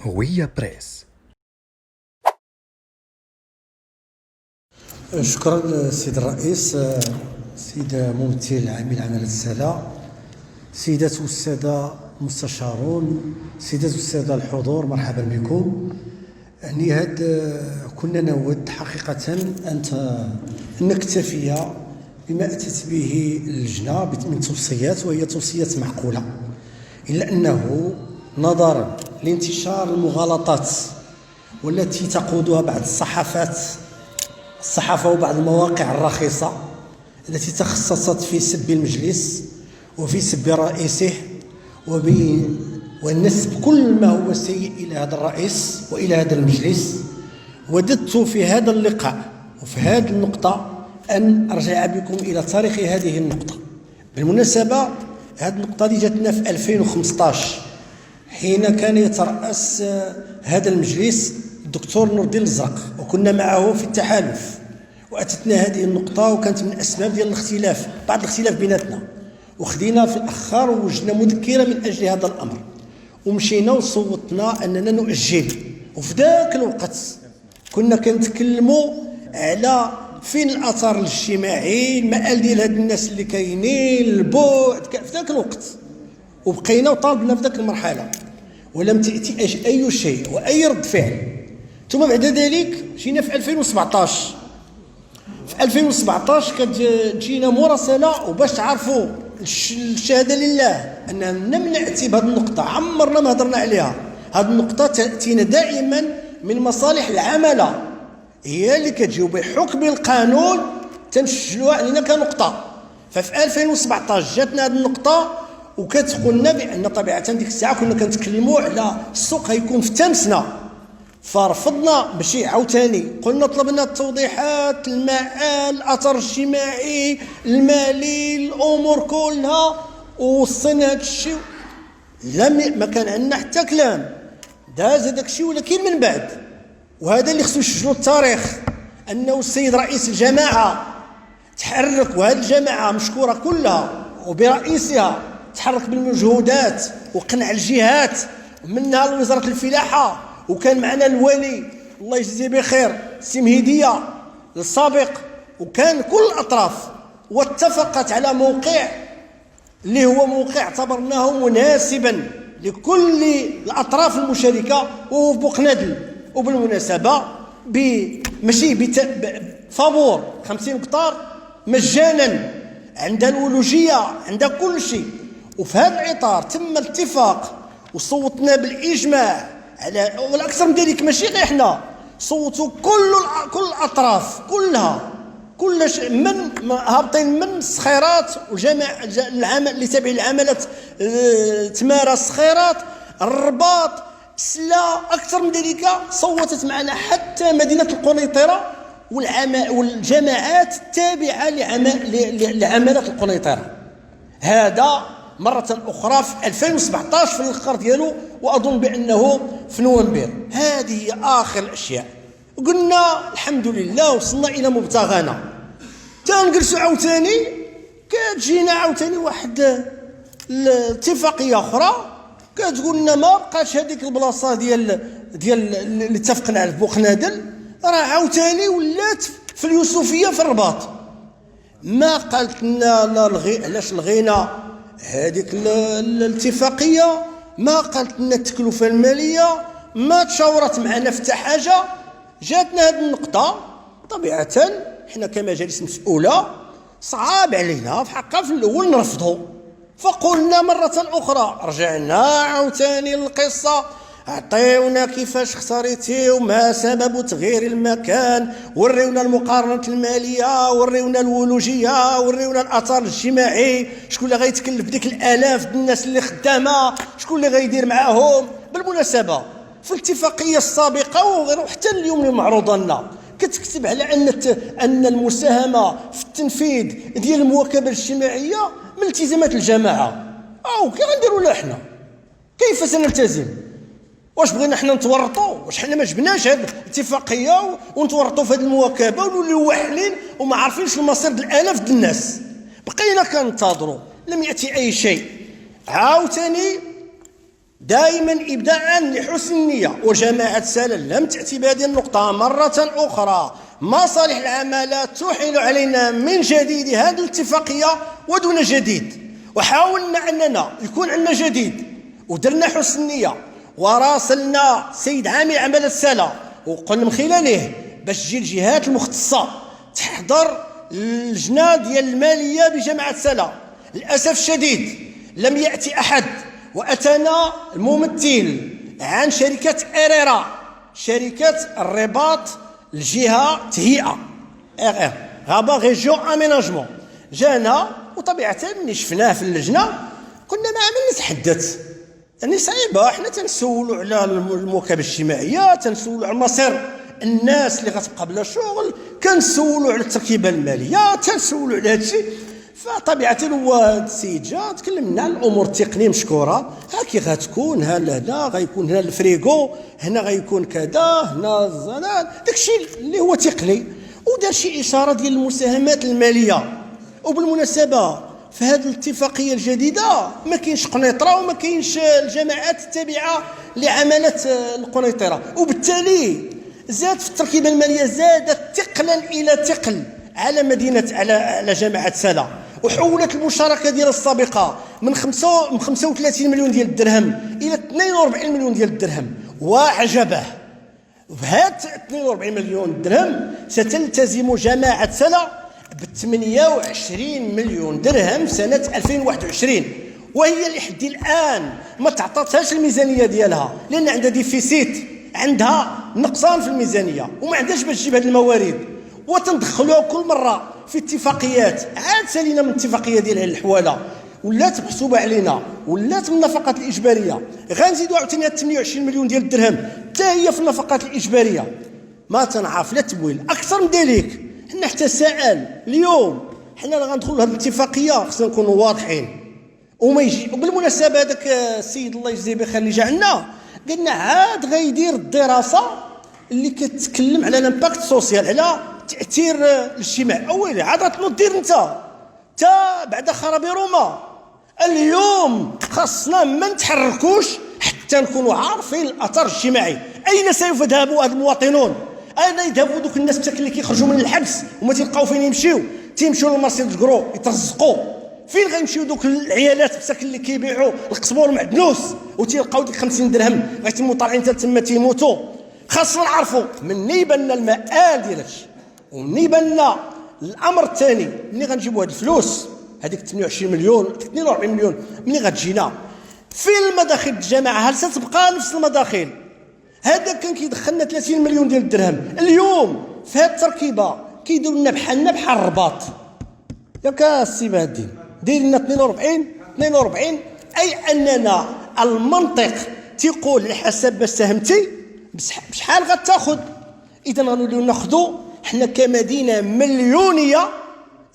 هوية بريس. شكرا سيد الرئيس، سيد ممثل العامل عمل السلة، سيدات والسادة المستشارون، سيدات والسادة الحضور، مرحبا بكم. يعني كنا نود حقيقة أن نكتفي بما أتت به اللجنة من توصيات، وهي توصيات معقولة، إلا أنه نظرا لانتشار المغالطات والتي تقودها بعض الصحافة وبعض المواقع الرخيصة التي تخصصت في سب المجلس وفي سب رئيسه ونسب كل ما هو سيء إلى هذا الرئيس وإلى هذا المجلس. وددت في هذا اللقاء وفي هذه النقطة أن أرجع بكم إلى تاريخ هذه النقطة. بالمناسبة هذه النقطة دي جاتنا في 2015 حين كان يترأس هذا المجلس الدكتور نور الدين الزرق، وكنا معه في التحالف، وأتتنا هذه النقطة وكانت من الأسباب ديال الاختلاف، بعض الاختلاف بيناتنا، وخدينا في الأخر ووجدنا مذكرة من أجل هذا الأمر، ومشينا وصوتنا أننا نؤجل. وفي ذاك الوقت كنا كنتكلموا على فين الأثر الاجتماعي، المآل ديال هاد الناس اللي كاينين، البعد في ذاك الوقت، وبقينا وطالبنا في ذاك المرحلة، ولم تأتي أي شيء وأي رد فعل. ثم بعد ذلك جينا في 2017. في 2017 كانت جينا مراسلة، وباش تعرفوا الشهادة لله أننا لم نأتي بهذه النقطة، عمرنا ما هضرنا عليها. هذه النقطة تأتينا دائما من مصالح العمالة، هي اللي كتجيو بحكم القانون تنسجلوها علينا كنقطة. ففي 2017 جاتنا هذه النقطة، وكتقولنا بأن طبيعة ديك الساعة كنا كنتكلموا على السوق غيكون في تمسنا، فرفضنا بشي عاوتاني، قلنا طلبنا التوضيحات، المآل، الأثر الاجتماعي، المالي، الأمور كلها، ووصينا هذا الشيء. ما كان عندنا حتى كلام، داز هذاك الشيء. ولكن من بعد، وهذا اللي خصو يسجلوا التاريخ، أنه السيد رئيس الجماعة تحرك، وهذه الجماعة مشكورة كلها وبرئيسها تحرك بالمجهودات وقنع الجهات، منها وزارة الفلاحة، وكان معنا الولي الله يجزيه بخير سي مهدية السابق، وكان كل الأطراف واتفقت على موقع اللي هو موقع اعتبرناه مناسبا لكل الأطراف المشاركة، وهو في بوقنادل. وبالمناسبة ماشي بفابور 50 هكتار مجانا، عند الولوجية، عند كل شيء. وفي هذا الإطار تم الاتفاق وصوتنا بالإجماع على، والأكثر من ذلك ماشي غير احنا، صوتوا كل الأطراف كلها، من هابطين من الصخيرات وجماعة العمل اللي تابع العملات، تمارا الصخيرات، الرباط، سلا، أكثر من ذلك صوتت معنا حتى مدينة القنيطرة والجماعات التابعة لعملات القنيطرة. هذا مرة أخرى في 2017 في الإقرار ديالو، وأظن بأنه في نوفمبر. هذه هي آخر الأشياء. قلنا الحمد لله وصلنا إلى مبتغانا. تنجلسوا عاوتاني، كتجينا عاوتاني واحد الاتفاقية أخرى كتقول لنا ما بقاش هذيك البلاصة ديال اللي اتفقنا على بوقنادل، راه عاوتاني ولات في اليوسفية في الرباط. ما قالت لنا علاش لغينا هذيك الاتفاقية، ما قالت لنا التكلفة المالية، ما تشاورت معنا في حتى حاجة. جاتنا هذه النقطة، طبيعة حنا كمجالس مسؤولة صعاب علينا في حقها في الأول نرفضوا، فقلنا مرة أخرى، رجعنا عاوتاني للقصة، عطيونا كيفاش اختاريتي وما سبب تغيير المكان، وريونا المقارنة المالية، وريونا الولوجية، وريونا الأثر الاجتماعي، شكون اللي غيتكلف بديك الآلاف ديال الناس اللي خدامة، شكون اللي غيدير معاهم. بالمناسبة في الاتفاقية السابقة وحتى اليوم اللي معروضة لنا كتكتب على أن المساهمة في التنفيذ ديال المواكبة الاجتماعية من التزامات الجماعة. كي غنديروا لا حنا كيف سنلتزم؟ واش بغينا حنا نتورطوا؟ واش حنا ما جبناش هذه الاتفاقيه ونتورطوا في هذه المواكبه ونوليو واحلين وما عارفينش المصير ديال الالاف ديال الناس؟ بقينا كننتظروا، لم ياتي اي شيء. عاوتاني دائما ابداء لحسن النيه، وجماعه سلا لم تاتي بهذه النقطه مره اخرى. مصالح العمالات تحيل علينا من جديد هذه الاتفاقيه ودون جديد، وحاولنا اننا يكون عندنا جديد ودرنا حسن النيه وراسلنا سيد عامل عمالة سلا وقلنا من خلاله باش تجي الجهات المختصه تحضر اللجنه ديال الماليه بجامعه سلا. للاسف الشديد لم ياتي احد، واتانا الممثل عن شركه اريرا، شركه الرباط الجهه تهيئه ار غابا ريجيون اميناجمون، جانا وطبيعه ملي شفناه في اللجنه كنا ما عمل نتحدث، يعني صعيبه. حنا تنسولوا على المواكبه الاجتماعيه، تنسولوا على مصير الناس اللي غتبقى بلا شغل، كنسولوا على التركيبه الماليه، تنسولوا على هذا الشيء. فطبيعه هو السيد جا تكلمنا على الامور التقنيه مشكوره، ها كي غتكون، ها هنا غيكون، هنا الفريغو، هنا غيكون كذا، هنا الزنان، داكشي اللي هو تقني، ودار شي اشاره ديال المساهمات الماليه. وبالمناسبه في هذه الاتفاقيه الجديده ما كاينش قنيطره وما كاينش الجماعات التابعه لعماله القنيطره، وبالتالي زاد في التركيبه الماليه، زادت ثقلا الى ثقل على مدينه على جامعه سلا، وحولت المشاركه ديال السابقه من 35 مليون ديال الدرهم الى 42 مليون ديال الدرهم. وعجبه بهاد 42 مليون درهم ستلتزم جامعه سلا ب 28 مليون درهم سنه 2021، وهي لحد الان ما تعطاتهاش الميزانيه ديالها، لان عندها ديفيسيت، عندها نقصان في الميزانيه وما عندهاش باش تجيب هذه الموارد، وتندخلوها كل مره في اتفاقيات. عاد سالينا من الاتفاقيه ديال الحواله ولات محسوبه علينا، ولات من النفقات الاجباريه، غنزيدوا عاوتاني 28 مليون ديال الدرهم حتى هي في النفقات الاجباريه. ما تنعرف لا تمويل اكثر من ذلك. حنا حتى سأل اليوم حنا غندخلوا لهذه الاتفاقيه خصنا نكونوا واضحين وما يجي. وبالمناسبه هذاك السيد الله يجزيه بخير اللي جا عندنا قالنا عاد غيدير الدراسه اللي كتكلم على الامباكت سوسيال، على التاثير الاجتماعي. اويلي عاد غتنوض دير انت تا بعد خراب روما. اليوم خاصنا ما نتحركوش حتى نكونوا عارفين الاثر الاجتماعي. اين سوف يذهبوا هاد المواطنون؟ اين يذهبوا دوك الناس مساكين اللي كيخرجوا من الحبس وما تلقاو فين يمشيو؟ تيمشيو للمرسيدس كرو يترزقوا. فين غيمشيو دوك العيالات مساكين اللي كيبيعوا القزبور معدنوس وتيلقاو ديك 50 درهم غيتموا طالعين حتى تما تيموتوا؟ خاصنا نعرفوا مني يبان المآل ديال هادشي، ومني يبان الامر الثاني ملي غنجيبوا هاد الفلوس هذيك 28 مليون 42 مليون ملي غتجينا في المداخل الجماعه، هل ستبقى نفس المداخل؟ هذا كان كيدخلنا 30 مليون ديال الدرهم، اليوم في هذه التركيبه كيديروا لنا بحالنا بحال الرباط. ياك السي بهاء الدين داير لنا 42 اي اننا المنطق تيقول على حسب ما ساهمتي بشحال غتاخذ. اذا غنوليو ناخذوا حنا كمدينه مليونيه،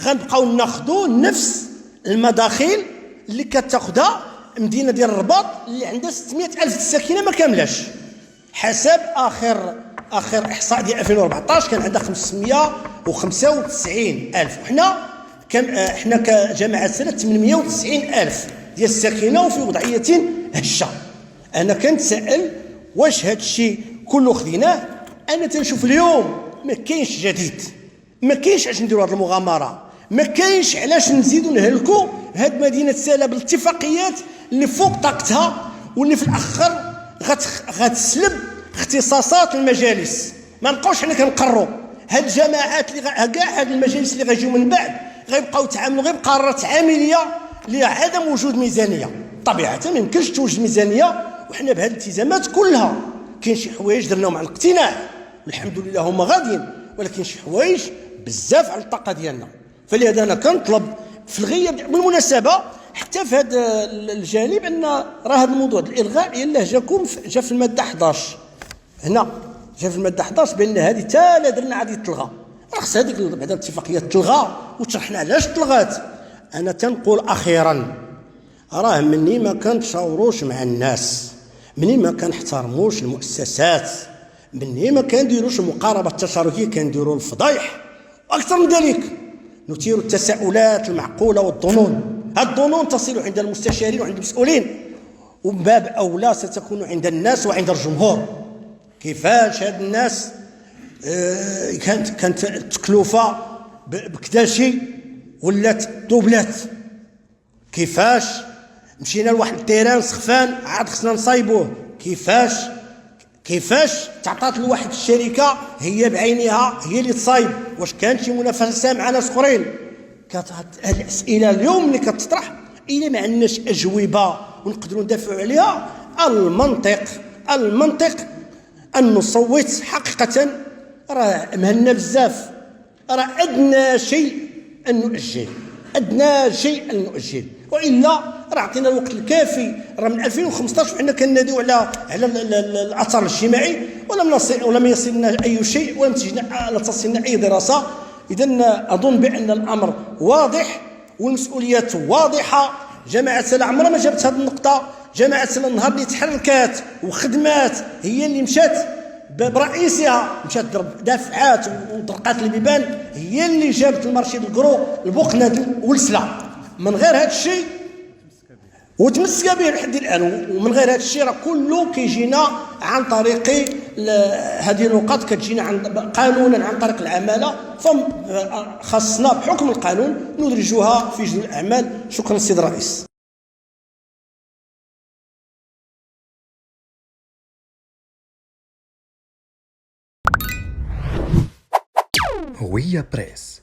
غنبقاو ناخذوا نفس المداخيل اللي كتاخذها مدينه ديال الرباط اللي عندها 600 الف ساكنه ما كاملاش. حسب اخر احصاء ديال 2014 كان عندها 595 الف، وحنا حنا كجامعه سلا 890 الف ديال الساكنه وفي وضعيه هشه. انا كنتسائل واش هذا الشيء كله خديناه؟ انا تنشوف اليوم ما كاينش جديد، ما كاينش علاش نديروا هذه المغامره، ما كاينش علاش نزيدوا نهلكوا هذه مدينه سلا بالاتفاقيات اللي فوق طاقتها واللي في الاخر غتسلب اختصاصات المجالس. ما نبقاوش حنا كنقروا هاد الجماعات اللي كاع هاد المجالس اللي غيجيو من بعد غيبقاو يتعاملوا غير بقرارات عامليه لعدم وجود ميزانيه. طبيعه ما يمكنش توجد ميزانيه وحنا بهاد الالتزامات كلها. كاين شي حوايج درناهم على الاقتناع والحمد لله هما غاديين، ولكن شي حوايج بزاف على الطاقه ديالنا. فلهذا انا كنطلب في الغياب. بالمناسبه حتى في هذا الجانب ان راه هذا الموضوع الالغاء يلاه جا في الماده 11 هنا، جا في الماده 11 بان هذه تا لا درنا عاد تلغى. خص هذيك بعد الاتفاقيه تلغى وتشرحنا علاش تلغات. انا تنقول اخيرا راه مني ما كنتشاوروش مع الناس، مني ما كنحترموش المؤسسات، مني ما كنديروش المقاربه التشاركيه، كنديروا الفضايح. واكثر من ذلك نثير التساؤلات المعقوله والظنون. هاد الظنون تصل عند المستشارين وعند المسؤولين ومن باب أولى ستكون عند الناس وعند الجمهور. كيفاش هاد الناس كانت التكلفة بكداشي ولات دوبلات، كيفاش مشينا لواحد التيران سخفان عاد خصنا نصايبوه، كيفاش تعطات لواحد الشركة هي بعينها هي اللي تصايب. واش كانت شي منافسة مع ناس اخرين؟ هاد الأسئلة اليوم اللي كتطرح إلا ما عندناش أجوبة ونقدروا ندافعوا عليها، المنطق أن نصوت حقيقة راه مهنا بزاف، راه أدنى شيء أن نؤجل، وإلا راه عطينا الوقت الكافي. راه من 2015 وحنا كناديو على الأثر الاجتماعي ولم يصلنا أي شيء، ولم تصلنا أي دراسة. إذن أظن بأن الأمر واضح والمسؤوليات واضحة. جماعة سلا عمرها ما جابت هذه النقطة. جماعة سلا النهار اللي تحركات وخدمات هي اللي مشات برئيسها، مشات دافعات وطرقات البيبان، هي اللي جابت المارشي الكرو البوقنادل والسلا. من غير هذا الشيء وتمسك به لحد الان، ومن غير هذا الشيء راه كله كيجينا عن طريق هذه النقاط، كتجينا قانونا عن طريق العماله، فخاصنا بحكم القانون ندرجوها في جدول الاعمال. شكرا سيد الرئيس. هوية بريس.